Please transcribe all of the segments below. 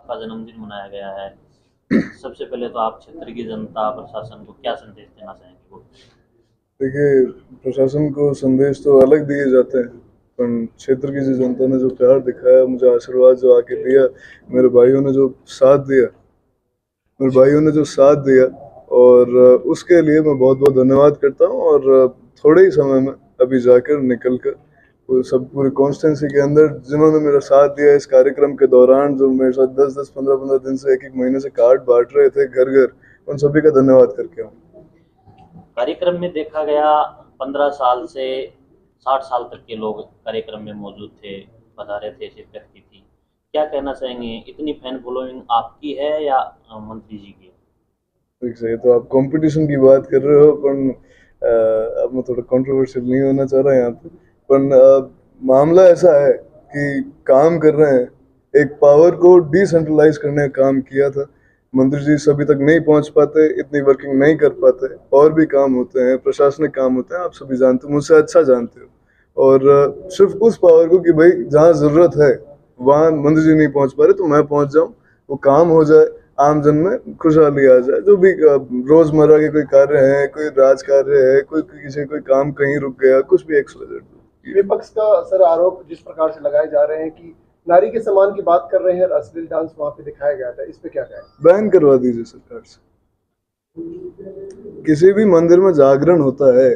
आपका जन्मदिन मनाया गया है। सबसे पहले तो आप क्षेत्र की जनता, प्रशासन को क्या संदेश देना चाहेंगे वो? देखिए, प्रशासन को संदेश तो अलग दिए जाते हैं, पर क्षेत्र की जो जनता ने जो प्यार दिखाया, मुझे आशीर्वाद जो आके दिया, मेरे भाइयों ने जो साथ दिया, मेरे भाइयों ने जो साथ दिया, और उसके लिए मैं बहुत बहुत धन्यवाद करता हूँ। और थोड़े ही समय में अभी जाकर निकल कर वो सब पूरी कॉन्स्टिट्यूंसी के अंदर जिन्होंने मेरा साथ दिया इस कार्यक्रम के दौरान, जो मेरे साथ 10-10, 15-15 दिन से, एक एक महीने से कार्ड बांट रहे थे घर घर, उन सभी का धन्यवाद करके आऊँ। कार्यक्रम में देखा गया 15 साल से 60 साल तक के लोग कार्यक्रम में मौजूद थे, पधारे थे, शिरकत की थी। क्या कहना चाहेंगे, इतनी फैन फॉलोइंग आपकी है या मंत्री जी की? ठीक है, तो आप कंपटीशन की बात कर रहे हो, पर अब मैं थोड़ा कंट्रोवर्शियल नहीं होना चाह रहा यहाँ पे, पर मामला ऐसा है कि काम कर रहे हैं, एक पावर को डिसेंट्रलाइज करने का काम किया था। मंत्री जी सभी तक नहीं पहुंच पाते, इतनी वर्किंग नहीं कर पाते, और भी काम होते हैं, प्रशासनिक काम होते हैं, आप सभी जानते हो, मुझसे अच्छा जानते हो। और सिर्फ उस पावर को कि भाई जहाँ जरूरत है वहाँ मंत्री जी नहीं पहुंच पा रहे तो मैं पहुंच जाऊं, वो काम हो जाए, आम जन में खुशहाली आ जाए। जो भी रोजमर्रा के कोई कार्य है, कोई राज कार्य है, कोई किसी कोई काम कहीं रुक गया, कुछ भी एक्सवाइजेड। विपक्ष का सर आरोप जिस प्रकार से लगाए जा रहे हैं कि नारी के सम्मान की बात कर रहे हैं और अश्लील डांस वहां पे दिखाया गया था, इस पे क्या कहें? बैन करवा दीजिए सरकार से। किसी भी मंदिर में जागरण होता है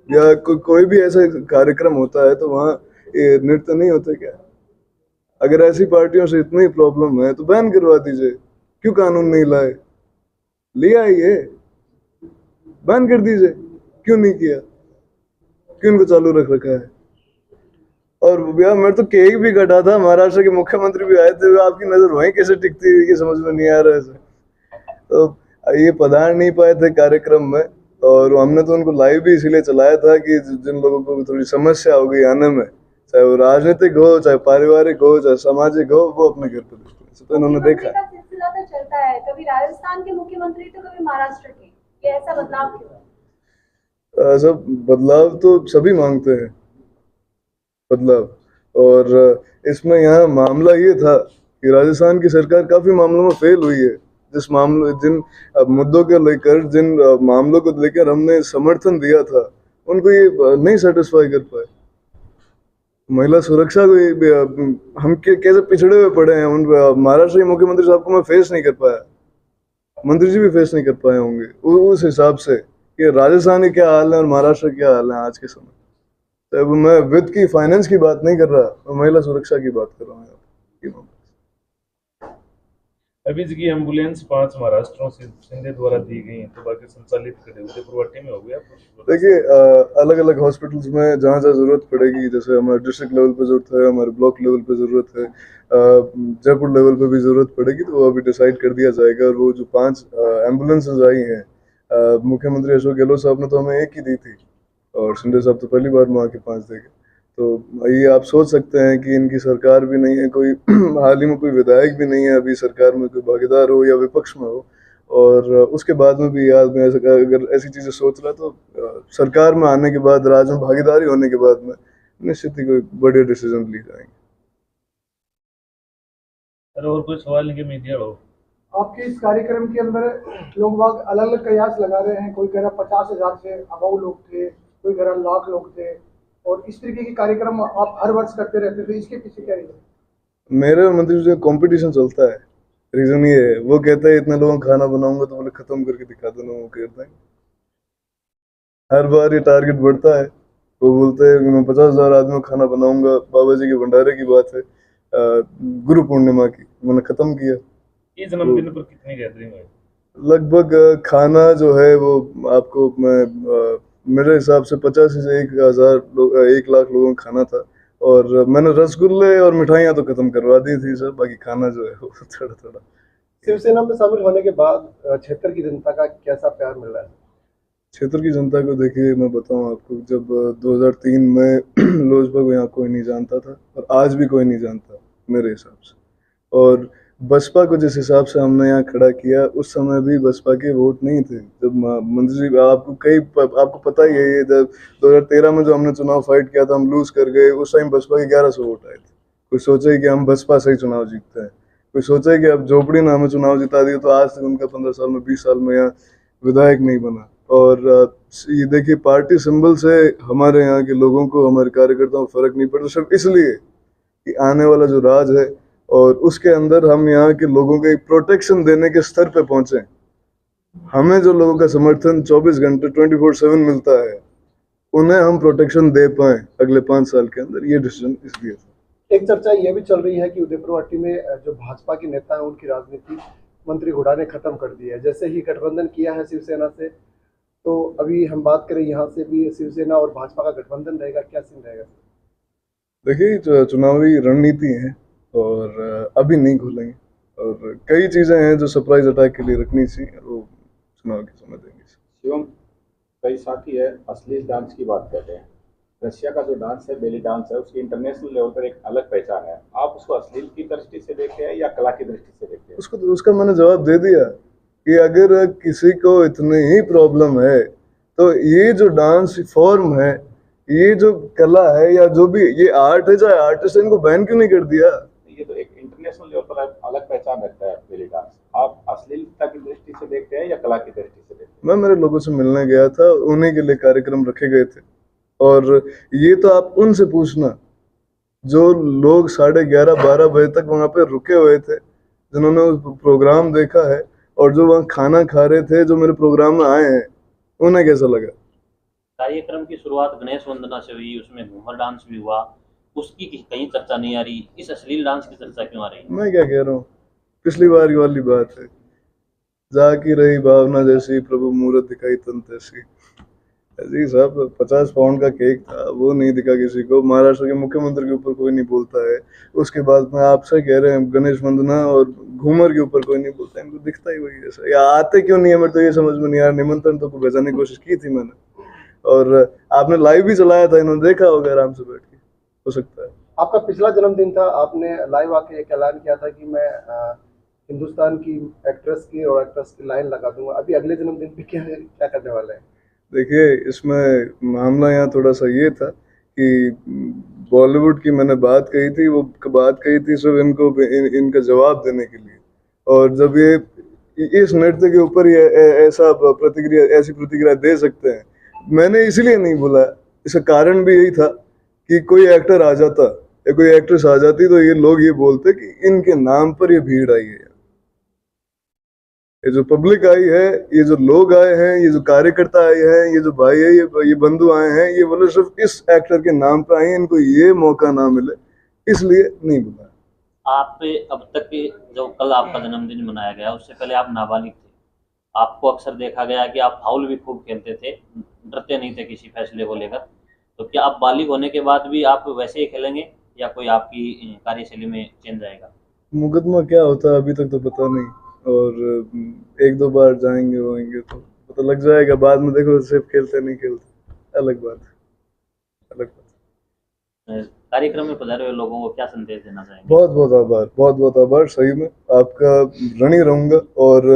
या कोई भी ऐसा कार्यक्रम होता है तो वहाँ ये नृत्य नहीं होते क्या? अगर ऐसी पार्टियों से इतनी प्रॉब्लम है तो बैन करवा दीजिए। क्यों कानून नहीं लाए? लिया ही है, बैन कर दीजिए। क्यों नहीं किया? क्यों इनको चालू रख रखा है? और भैया मैं तो केक भी कटा था, महाराष्ट्र के मुख्यमंत्री भी आए थे, आपकी नजर वहीं कैसे टिकती हुई कि समझ में नहीं आ रहा है। तो ये पधार नहीं पाए थे कार्यक्रम में, और हमने तो उनको लाइव भी इसीलिए चलाया था कि जिन लोगों को थोड़ी समस्या हो गई आने में, चाहे वो राजनीतिक हो, चाहे पारिवारिक हो, चाहे सामाजिक हो, वो अपने घर पर देखें। तो इन्होंने देखा का सिलसिला तो चलता है, कभी राजस्थान के मुख्यमंत्री तो कभी महाराष्ट्र के, ये ऐसा बदलाव क्यों? सब बदलाव तो सभी मांगते हैं, बदलाव। और इसमें यहाँ मामला ये था कि राजस्थान की सरकार काफी मामलों में फेल हुई है। जिस मामलों जिन मुद्दों को लेकर, जिन मामलों को लेकर हमने समर्थन दिया था, उनको ये नहीं सेटिस्फाई कर पाए। महिला सुरक्षा को हम कैसे पिछड़े हुए पड़े हैं। उन महाराष्ट्र के मुख्यमंत्री साहब को मैं फेस नहीं कर पाया, मंत्री जी भी फेस नहीं कर पाए होंगे उस हिसाब से कि राजस्थान के क्या हाल है और महाराष्ट्र के क्या हाल है आज के समय। तो मैं वित्त की, फाइनेंस की बात नहीं कर रहा, मैं महिला सुरक्षा की बात कर रहा हूँ। अभी की एम्बुलेंस 5 महाराष्ट्रों से शिंदे द्वारा दी गई है, तो बाकी संचालित करे उदयपुर में हो गया। देखिए, अलग अलग हॉस्पिटल्स में जहाँ जहाँ जरूरत पड़ेगी, जैसे हमारे डिस्ट्रिक्ट लेवल पे जरूरत है, हमारे ब्लॉक लेवल पे जरूरत है, जयपुर लेवल पे भी जरूरत पड़ेगी, तो वो अभी डिसाइड कर दिया जाएगा। और वो जो 5 एम्बुलेंसेज आई हैं, मुख्यमंत्री अशोक गहलोत साहब ने तो हमें एक ही दी थी, और शिंदे साहब तो पहली बार वहाँ के 5 देंगे। तो ये आप सोच सकते हैं कि इनकी सरकार भी नहीं है कोई हाल ही में कोई विधायक भी नहीं है अभी सरकार में, कोई भागीदार हो या विपक्ष में हो, और उसके बाद में भी आदमी अगर ऐसी चीजें सोच रहा है तो सरकार में आने के बाद, राज्य में भागीदारी होने के बाद में निश्चित ही कोई बड़े डिसीजन लिए जाएंगे। अरे और कोई सवाल नहीं कि मीडिया हो? आपके इस कार्यक्रम के अंदर लोग बाग अलग अलग कयास लगा रहे हैं, कोई कह रहा 50,000 से अबव लोग थे, कोई कह रहा लाख लोग थे, और इस तरीके के कार्यक्रम आप हर वर्ष करते रहते थे, इसके पीछे क्या रीजन? मेरे और मंत्री जी कंपटीशन चलता है। रीजन ये है, वो कहता है इतने लोगों का खाना बनाऊंगा, तो बोले खत्म करके दिखा दो, वो कहता है। हर बार ये टारगेट बढ़ता है, वो बोलते हैं मैं 50,000 आदमियों का खाना बनाऊंगा। बाबा जी के भंडारे की बात है, गुरु पूर्णिमा की, मैंने खत्म किया। इस जन्मदिन पर कितनी गैदरिंग है? लगभग खाना जो है वो आपको मैं मेरे हिसाब से 85 से 1,000 लोग, 1 लाख लोगों का खाना था। और मैंने रसगुल्ले और मिठाइयाँ तो खत्म करवा दी थी सर, बाकी खाना जो है वो थोड़ा थोड़ा। शिवसेना में शामिल होने के बाद क्षेत्र की जनता का कैसा प्यार मिल रहा है? क्षेत्र की जनता को देखिए, मैं बताऊं आपको, जब 2003 में लोजपा को यहाँ कोई नहीं जानता था, और आज भी कोई नहीं जानता मेरे हिसाब से। और बसपा को जिस हिसाब से हमने यहाँ खड़ा किया, उस समय भी बसपा के वोट नहीं थे। जब मंत्री जी, आपको पता ही है, ये जब 2013 में जो हमने चुनाव फाइट किया था, हम लूज कर गए, उस टाइम बसपा के 1100 वोट आए थे। कोई सोचे कि हम बसपा से ही चुनाव जीतते हैं? कोई सोचा है कि अब झोपड़ी में हमें चुनाव जिता दिया तो आज तक उनका 15 साल में 20 साल में यहाँ विधायक नहीं बना। और ये देखिए पार्टी सिंबल से हमारे यहाँ के लोगों को, हमारे कार्यकर्ताओं को फर्क नहीं पड़ता, सिर्फ इसलिए कि आने वाला जो राज है और उसके अंदर हम यहाँ के लोगों को एक प्रोटेक्शन देने के स्तर पे पहुंचे। हमें जो लोगों का समर्थन 24 घंटे 24/7 मिलता है, उन्हें हम प्रोटेक्शन दे पाए अगले 5 साल के अंदर, ये डिसीजन इसलिए था। एक चर्चा ये भी चल रही है कि उदयपुरवाटी में जो भाजपा के नेता है उनकी राजनीति मंत्री हुड्डा ने खत्म कर दी है। जैसे ही गठबंधन किया है शिवसेना से, तो अभी हम बात करें यहाँ से भी शिवसेना और भाजपा का गठबंधन रहेगा, क्या सीन रहेगा? देखिए चुनावी रणनीति है और अभी नहीं खोलेंगे, और कई चीजें हैं जो सरप्राइज अटैक के लिए रखनी चाहिए, वो चुनाव के समय देंगे। शिवम, कई साथी है अश्लील डांस की बात कर रहे हैं। रशिया का जो डांस है, बेली डांस है, उसकी इंटरनेशनल लेवल पर एक अलग पहचान है। आप उसको अश्लील की दृष्टि से देखते हैं या कला की दृष्टि से देखते हैं? उसका मैंने जवाब दे दिया कि अगर किसी को इतनी ही प्रॉब्लम है तो ये जो डांस फॉर्म है, ये जो कला है, या जो भी ये आर्ट है, चाहे आर्टिस्ट, इनको बैन क्यों नहीं कर दिया? ये तो एक इंटरनेशनल लेवल पर अलग पहचान रखता है बेली डांस। आप अश्लीलता की दृष्टि से देखते हैं या कला की दृष्टि से देखते हैं? मैं मेरे लोगों से मिलने गया था, उन्हीं के लिए कार्यक्रम रखे गए थे, और ये तो आप उनसे पूछना जो लोग 11:30-12 बजे तक वहाँ पे रुके हुए थे, जिन्होंने प्रोग्राम देखा है और जो वहाँ खाना खा रहे थे, जो मेरे प्रोग्राम में आए हैं, उन्हें कैसा लगा? कार्यक्रम की शुरुआत गणेश वंदना से हुई, उसमें घूमर डांस भी हुआ, उसकी कहीं चर्चा नहीं आ रही, इस अश्लील डांस की चर्चा क्यों आ रही है? मैं क्या कह रहा हूँ, पिछली बार की वाली बात है, जाकी रही भावना जैसी, प्रभु मूरत दिखाई तन तैसी। जी साहब, 50 पाउंड का केक था, वो नहीं दिखा किसी को। महाराष्ट्र के मुख्यमंत्री के ऊपर कोई नहीं बोलता है। उसके बाद में आपसे कह रहे हैं गणेश वंदना और घूमर के ऊपर कोई नहीं बोलता, इनको दिखता ही वही ऐसा। या आते क्यों नहीं है, मेरे तो ये समझ में नहीं आ रहा। निमंत्रण तो भेजने की कोशिश की थी मैंने, और आपने लाइव भी चलाया था, इन्होंने देखा होगा आराम से बैठ के, हो सकता है। आपका पिछला जन्मदिन था, आपने लाइव आके एक ऐलान किया था कि मैं हिंदुस्तान की एक्ट्रेस की और एक्ट्रेस की लाइन लगा दूंगा। अभी अगले जन्मदिन पे क्या करने वाले हैं? देखिए, इसमें मामला यहाँ थोड़ा सा ये था कि बॉलीवुड की मैंने बात कही थी, वो बात कही थी सिर्फ इनको इनका जवाब देने के लिए, और जब ये इस नृत्य के ऊपर ये ऐसी प्रतिक्रिया दे सकते हैं, मैंने इसलिए नहीं बोला। इसका कारण भी यही था कि कोई एक्टर आ जाता या कोई एक्ट्रेस आ जाती तो ये लोग ये बोलते कि इनके नाम पर ये भीड़ आई है। ये जो पब्लिक आई है, ये जो लोग आए हैं, ये जो कार्यकर्ता आए हैं, ये जो भाई है, ये बंधु आए हैं, ये बोले सिर्फ इस एक्टर के नाम पे आए हैं, इनको ये मौका ना मिले, इसलिए नहीं बुलाया। आप अब तक जो कल आपका जन्मदिन मनाया गया, उससे पहले आप नाबालिग थे। आपको अक्सर देखा गया कि आप फाउल भी खूब खेलते थे, डरते नहीं थे किसी फैसले को लेकर। तो क्या आप बालिग होने के बाद भी आप वैसे ही खेलेंगे या कोई आपकी कार्यशैली में चेंज आएगा? मुकदमा क्या होता है अभी तक तो पता नहीं, और 1-2 बार जाएंगे होंगे तो पता लग जाएगा। बाद में देखो सिर्फ खेलते नहीं खेलते, अलग बात। कार्यक्रम में पधारे हुए लोगों को क्या संदेश देना चाहेंगे? बहुत बहुत आभार, सही में आपका ऋणी रहूंगा। और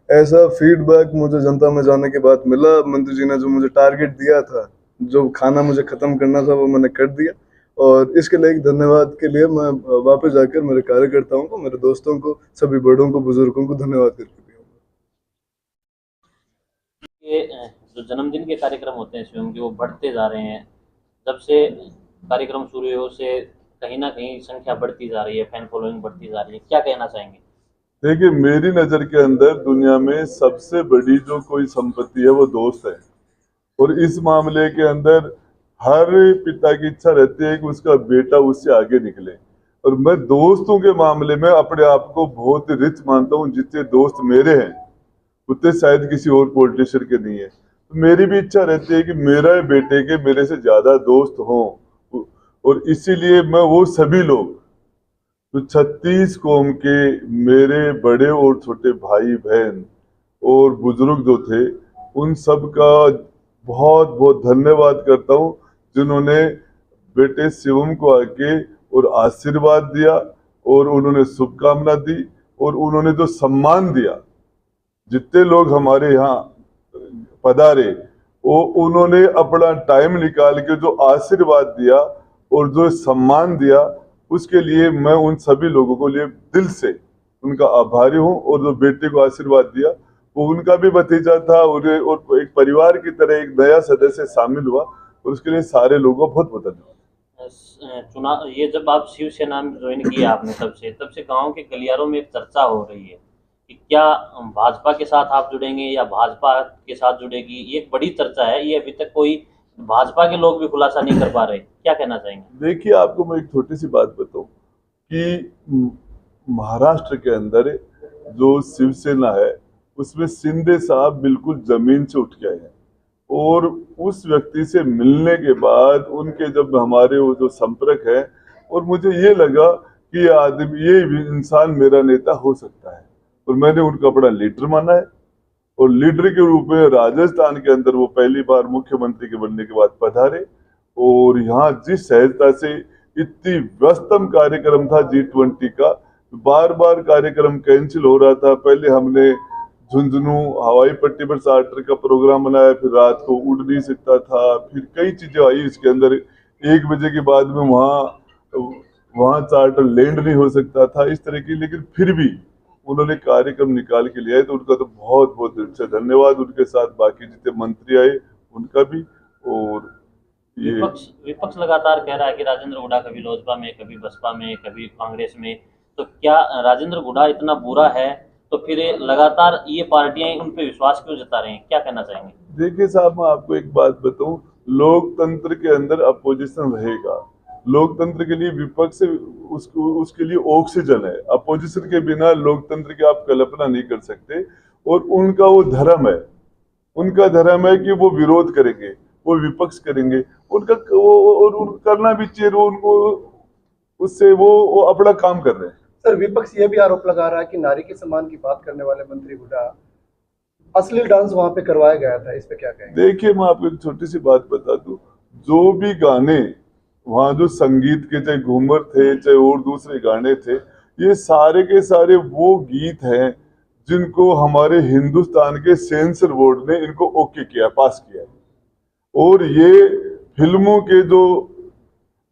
ऐसा फीडबैक मुझे जनता में जाने के बाद मिला, मंत्री जी ने जो मुझे टारगेट दिया था, जो खाना मुझे खत्म करना था, वो मैंने कर दिया, और इसके लिए एक धन्यवाद के लिए मैं वापस जाकर मेरे कार्यकर्ताओं को, मेरे दोस्तों को, सभी बड़ों को, बुजुर्गों को धन्यवाद करके दिया। ये जो जन्मदिन के कार्यक्रम होते हैं शिवम के, वो बढ़ते जा रहे हैं। जब से कार्यक्रम शुरू हुए उससे कहीं ना कहीं संख्या बढ़ती जा रही है, फैन फॉलोइंग बढ़ती जा रही है, क्या कहना चाहेंगे? देखिए, मेरी नज़र के अंदर दुनिया में सबसे बड़ी जो कोई संपत्ति है वो दोस्त है, और इस मामले के अंदर हर पिता की इच्छा रहती है कि उसका बेटा उससे आगे निकले। और मैं दोस्तों के मामले में अपने आप को बहुत रिच मानता हूँ। जितने दोस्त मेरे हैं उतने शायद किसी और पॉलिटिशियन के नहीं है। तो मेरी भी इच्छा रहती है कि मेरा बेटे के मेरे से ज़्यादा दोस्त हों, और इसीलिए मैं वो सभी लोग तो 36 कौम के मेरे बड़े और छोटे भाई बहन और बुजुर्ग जो थे, उन सब का बहुत बहुत धन्यवाद करता हूँ, जिन्होंने बेटे शिवम को आके और आशीर्वाद दिया, और उन्होंने शुभकामना दी, और उन्होंने जो सम्मान दिया। जितने लोग हमारे यहाँ पधारे, वो उन्होंने अपना टाइम निकाल के जो आशीर्वाद दिया और जो सम्मान दिया, उसके लिए मैं उन सभी लोगों को लिए दिल से उनका आभारी हूँ। और जो बेटे को आशीर्वाद दिया वो उनका भी भतीजा था, और एक परिवार की तरह एक नया सदस्य शामिल हुआ, और उसके लिए सारे लोगों को बहुत बहुत धन्यवाद। चुनाव, ये जब आप शिवसेना में ज्वाइन किया आपने, तब से गांव के गलियारों में एक चर्चा हो रही है कि क्या भाजपा के साथ आप जुड़ेंगे या भाजपा के साथ जुड़ेगी। ये एक बड़ी चर्चा है, ये अभी तक कोई भाजपा के लोग भी खुलासा नहीं कर पा रहे, क्या कहना चाहेंगे? देखिए, आपको मैं एक छोटी सी बात बताऊं कि महाराष्ट्र के अंदर जो शिवसेना है उसमें शिंदे साहब बिल्कुल जमीन से उठ के आए हैं, और उस व्यक्ति से मिलने के बाद उनके जब हमारे वो जो संपर्क है, और मुझे ये लगा कि ये इंसान मेरा नेता हो सकता है, और मैंने उनका बड़ा लीडर माना है। और लीडर के रूप में राजस्थान के अंदर वो पहली बार मुख्यमंत्री के बनने के बाद पधारे, और यहाँ जिस सहजता से इतनी व्यस्तम कार्यक्रम था G20 का, बार बार कार्यक्रम कैंसिल हो रहा था। पहले हमने झुंझुनू हवाई पट्टी पर चार्टर का प्रोग्राम बनाया, फिर रात को उड़ नहीं सकता था, फिर कई चीजें आई इसके अंदर। 1 बजे के बाद में वहाँ चार्टर लैंड नहीं हो सकता था, इस तरह की। लेकिन फिर भी उन्होंने कार्यक्रम निकाल के लिया है, तो उनका तो बहुत बहुत दिल से धन्यवाद। उनके साथ बाकी जितने मंत्री आए उनका भी। और ये विपक्ष लगातार कह रहा है कि राजेंद्र हुड्डा कभी लोजपा में, कभी बसपा में, कभी कांग्रेस में, तो क्या राजेंद्र हुड्डा इतना बुरा है तो फिर लगातार ये पार्टियां उन पे विश्वास क्यों जता रही हैं, क्या कहना चाहेंगे? देखिए साहब, मैं आपको एक बात बताऊं, लोकतंत्र के अंदर अपोजिशन रहेगा। लोकतंत्र के लिए विपक्ष उसके लिए ऑक्सीजन है। अपोजिशन के बिना लोकतंत्र की आप कल्पना नहीं कर सकते। और उनका वो धर्म है, उनका धर्म है कि वो विरोध करेंगे, वो विपक्ष करेंगे, उनका वो करना भी चाहिए, वो उनको उससे वो अपना काम कर रहे हैं। सर, विपक्ष ये भी आरोप लगा रहा है कि नारी के सम्मान की बात करने वाले मंत्री हुड्डा अश्लील डांस वहां पे करवाया गया था, इस पे क्या कहेंगे? देखिए, मैं आपको एक छोटी सी बात बता दूं, जो भी गाने वहाँ जो संगीत के, चाहे घूमर थे चाहे और दूसरे गाने थे, ये सारे के सारे वो गीत हैं जिनको हमारे हिंदुस्तान के सेंसर बोर्ड ने इनको ओके किया, पास किया। और ये फिल्मों के जो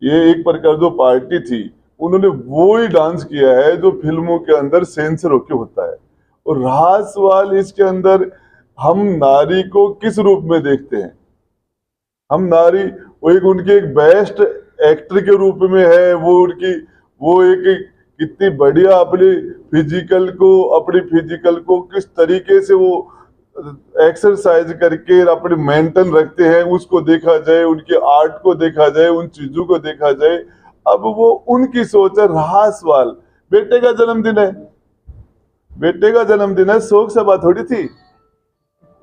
ये एक प्रकार जो पार्टी थी, उन्होंने वो ही डांस किया है जो फिल्मों के अंदर सेंसर होके होता है। और रहा सवाल इसके अंदर, हम नारी को किस रूप में देखते हैं? हम नारी वो एक उनके एक बेस्ट एक्टर के रूप में है, वो एक कितनी बढ़िया अपनी फिजिकल को किस तरीके से वो एक्सरसाइज करके अपने मेंटेन रखते हैं, उसको देखा जाए, उनके आर्ट को देखा जाए, उन चीजों को देखा जाए। अब वो उनकी सोच है। रहा सवाल, बेटे का जन्मदिन है, बेटे का जन्मदिन है, शोक सभा थोड़ी थी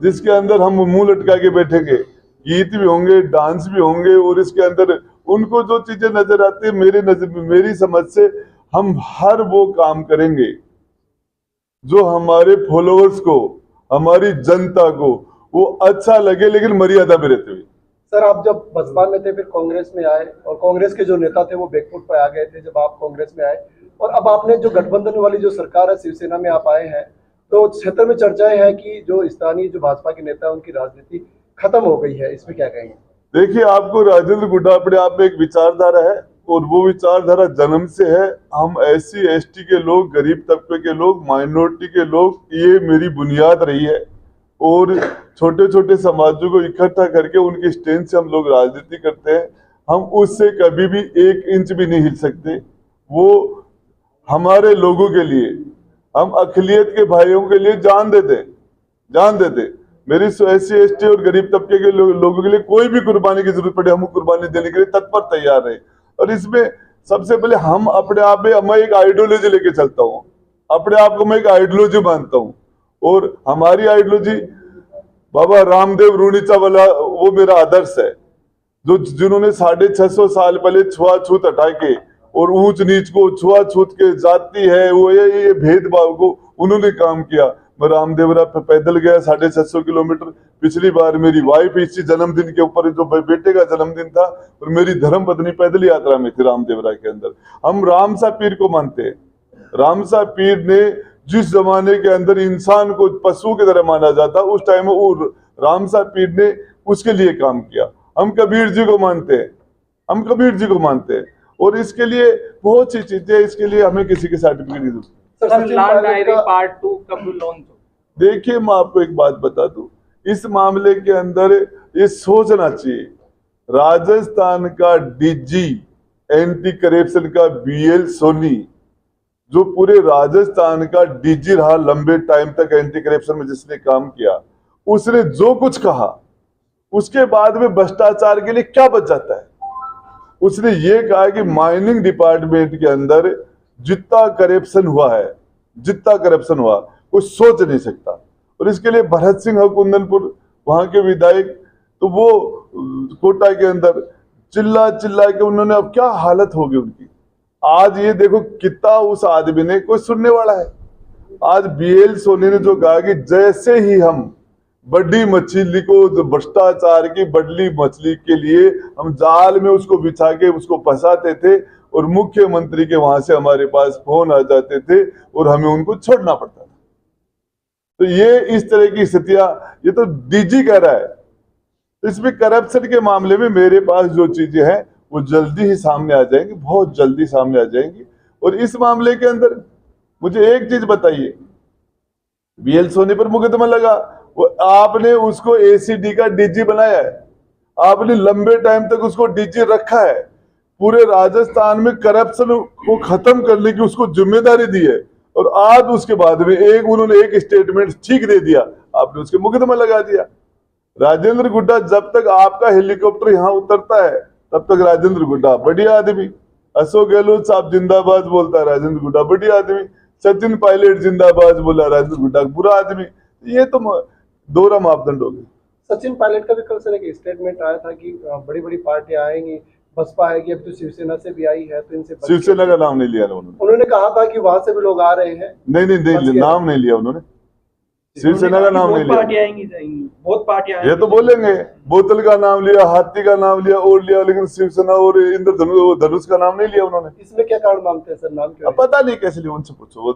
जिसके अंदर हम मुंह लटका के बैठेंगे। गीत भी होंगे, डांस भी होंगे, और इसके अंदर उनको जो चीजें नजर आती है, मेरी समझ से हम हर वो काम करेंगे जो हमारे फॉलोअर्स को, हमारी जनता को वो अच्छा लगे, लेकिन मर्यादा में रहते हुए। सर, आप जब बसपा में थे, फिर कांग्रेस में आए, और कांग्रेस के जो नेता थे वो बैकफुट पर आ गए थे जब आप कांग्रेस में आए, और अब आपने जो गठबंधन वाली जो सरकार है, शिवसेना में आप आए हैं, तो क्षेत्र में चर्चाएं हैं कि जो स्थानीय जो भाजपा के नेता है उनकी राजनीति खत्म हो गई है, इसमें क्या कहेंगे? देखिए, आपको राजेंद्र हुड्डा अपने आप में एक विचारधारा है, और वो विचारधारा जन्म से है। हम SC ST के लोग, गरीब तबके के लोग, माइनॉरिटी के लोग, ये मेरी बुनियाद रही है। और छोटे छोटे समाजों को इकट्ठा करके उनकी स्ट्रेंथ से हम लोग राजनीति करते हैं। हम उससे कभी भी 1 इंच भी नहीं हिल सकते। वो हमारे लोगों के लिए, हम अखिलियत के भाइयों के लिए जान देते। मेरी SC ST और गरीब तबके के लोगों के लिए कोई भी कुर्बानी की जरूरत पड़े, हम कुर्बानी देने के लिए तत्पर तैयार है। और इसमें सबसे पहले हम अपने आप में, मैं एक आइडियोलॉजी लेके चलता हूँ, अपने आप को मैं एक आइडियोलॉजी मानता हूँ। और हमारी आइडियोलॉजी बाबा रामदेव रूणीचा वाला वो मेरा आदर्श है, जिन्होंने 650 साल पहले छुआछूत हटा के और ऊंच नीच को, छुआछूत के जाति है वो ये भेदभाव को उन्होंने काम किया। मैं रामदेवरा पे पैदल गया 650 किलोमीटर। पिछली बार मेरी वाइफ इसी जन्मदिन के ऊपर, जो बेटे का जन्मदिन था, और मेरी धर्म पत्नी पैदल यात्रा में थी रामदेवरा के अंदर। हम रामसा पीर को मानते हैं। रामसा पीर ने जिस जमाने के अंदर इंसान को पशु की तरह माना जाता, उस टाइम में वो रामसा पीर ने उसके लिए काम किया। हम कबीर जी को मानते हैं, और इसके लिए बहुत सी चीजें, इसके लिए हमें किसी के सर्टिफिकेट की जरूरत नहीं। Sir, sir Sachin law pilot diary का पार्ट 2 कब लॉन्च हो? देखिए, मैं आपको एक बात बता दूं, इस मामले के अंदर ये सोचना चाहिए, राजस्थान का डीजी एंटी करप्शन का बीएल सोनी, जो पूरे राजस्थान का डीजी रहा लंबे टाइम तक एंटी करप्शन में, जिसने काम किया, उसने जो कुछ कहा उसके बाद में भ्रष्टाचार के लिए क्या बच जाता है? उसने ये कहा कि माइनिंग डिपार्टमेंट के अंदर जितना करप्शन हुआ कोई सोच नहीं सकता। और इसके लिए भरत सिंह कुंदनपुर वहां के विधायक, तो वो कोटा के अंदर चिल्ला चिल्ला के उन्होंने, अब क्या हालत होगी उनकी। आज ये देखो कितना उस आदमी ने कोई सुनने वाला है। आज बीएल सोनी ने जो कहा कि जैसे ही हम बड़ी मछली को, भ्रष्टाचार की बड़ी मछली के लिए हम जाल में उसको बिछा के उसको फंसाते थे और मुख्यमंत्री के वहां से हमारे पास फोन आ जाते थे और हमें उनको छोड़ना पड़ता था। तो ये इस तरह की स्थितियां, ये तो डीजी कह रहा है। इसमें करप्शन के मामले में मेरे पास जो चीजें हैं वो जल्दी ही सामने आ जाएंगी, बहुत जल्दी सामने आ जाएंगी। और इस मामले के अंदर मुझे एक चीज बताइए, बीएल सोनी पर मुकदमा लगा, वो आपने उसको एसीडी का डीजी बनाया है, आपने लंबे टाइम तक उसको डीजी रखा है, पूरे राजस्थान में करप्शन को खत्म करने की उसको जिम्मेदारी दी है, और आज उसके बाद में उन्होंने एक स्टेटमेंट ठीक दे दिया, आपने उसके मुकदमा लगा दिया। राजेंद्र गुड्डा, जब तक आपका हेलीकॉप्टर यहाँ उतरता है तब तक राजेंद्र गुड्डा बढ़िया आदमी, अशोक गहलोत साहब जिंदाबाद बोलता है, राजेंद्र गुड्डा बढ़िया आदमी, सचिन पायलट जिंदाबाद बोला, राजेंद्र गुड्डा बुरा आदमी। ये तो दोहरा मापदंड हो गए। सचिन पायलट का भी कल सर एक स्टेटमेंट आया था कि बड़ी बड़ी पार्टियां आएंगी, बसपा आएगी, अब तो शिवसेना से भी आई है, तो इनसे शिवसेना का नाम नहीं लिया ना उन्होंने कहा था कि वहां से भी लोग आ रहे हैं। नहीं, नाम नहीं लिया उन्होंने, शिवसेना का नाम नहीं लिया। बहुत पार्टियां ये तो बोलेंगे, बोतल का नाम लिया, हाथी का नाम लिया और लिया, लेकिन शिवसेना और इंद्रधनुष का नाम नहीं लिया उन्होंने। इसमें क्या कारण मानते हैं सर, नाम क्यों? पता नहीं कैसे लिया, उनसे पूछो।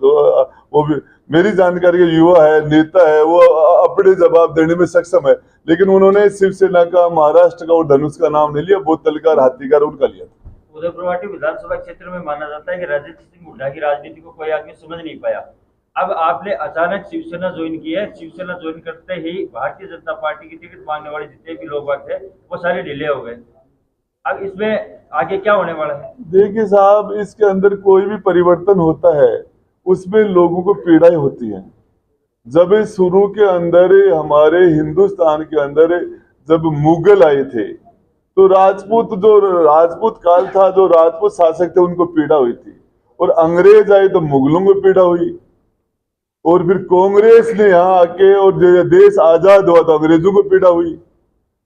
वो भी मेरी जानकारी के युवा है, नेता है, वो अपने जवाब देने में सक्षम है, लेकिन उन्होंने शिवसेना का, महाराष्ट्र का और धनुष का नाम नहीं लिया, बोतल का, हाथी का उनका लिया था। उदयपुर विधानसभा क्षेत्र में माना जाता है कि राजेंद्र सिंह हुड्डा की राजनीति को कोई आदमी समझ नहीं पाया। अब आपने अचानक शिवसेना ज्वाइन की है, शिवसेना ज्वाइन करते ही भारतीय जनता पार्टी की टिकट मांगने वाले जितने भी लोग थे वो सारे ढीले हो गए। अब इसमें आगे क्या होने वाला है? देखिए साहब, इसके अंदर कोई भी परिवर्तन होता है उसमें लोगों को पीड़ाएं होती है। जब शुरू के अंदर हमारे हिंदुस्तान के अंदर जब मुगल आए थे तो राजपूत काल था, जो राजपूत शासक थे उनको पीड़ा हुई थी, और अंग्रेज आए तो मुगलों को पीड़ा हुई, और फिर कांग्रेस ने यहाँ आके और देश आजाद हुआ तो अंग्रेजों को पीड़ा हुई।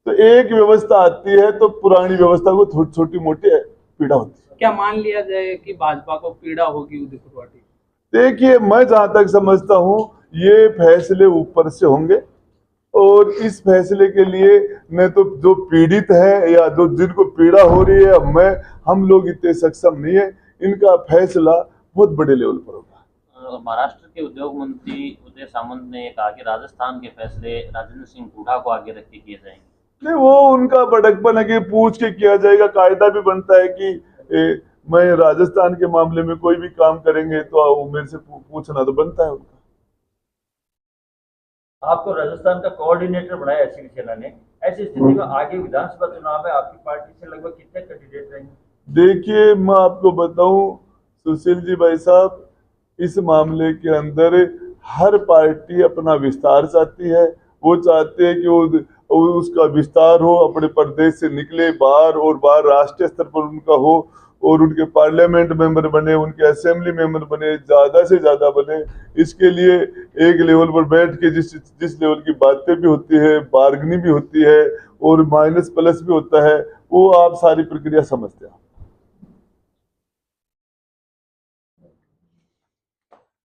तो एक व्यवस्था आती है तो पुरानी व्यवस्था को छोटी मोटी पीड़ा होती है। क्या मान लिया जाए कि भाजपा को पीड़ा होगी उदयपुर वाटी? देखिए, मैं जहां तक समझता हूं ये फैसले ऊपर से होंगे, और इस फैसले के लिए न तो जो पीड़ित है या जो जिनको पीड़ा हो रही है, हम लोग इतने सक्षम नहीं है, इनका फैसला बहुत बड़े लेवल पर होगा। महाराष्ट्र के उद्योग मंत्री उदय सामंत ने कहा कि राजस्थान के फैसले राजेंद्र सिंह हुड्डा को आगे रख के किए जाएंगे। नहीं, वो उनका भड़कपन है कि पूछ के किया जाएगा। कायदा भी बनता है कि मैं राजस्थान के मामले में कोई भी काम करेंगे तो वो मेरे से पूछना तो बनता है उनका। आपको राजस्थान का कोऑर्डिनेटर बनाया है शिवसेना ने, ऐसी स्थिति में आगे विधानसभा चुनाव है, आपकी पार्टी से लगभग कितने कैंडिडेट रहेंगे? देखिए, मैं आपको बताऊं सुशील जी भाई साहब, इस मामले के अंदर हर पार्टी अपना विस्तार चाहती है। वो चाहते हैं कि वो उसका विस्तार हो, अपने प्रदेश से निकले बाहर, और बाहर राष्ट्रीय स्तर पर उनका हो, और उनके पार्लियामेंट मेंबर बने, उनके असेंबली मेंबर बने, ज्यादा से ज्यादा बने। इसके लिए एक लेवल पर बैठ के जिस लेवल की बातें भी होती है, बार्गेनिंग भी होती है और माइनस प्लस भी होता है, वो आप सारी प्रक्रिया समझते हैं।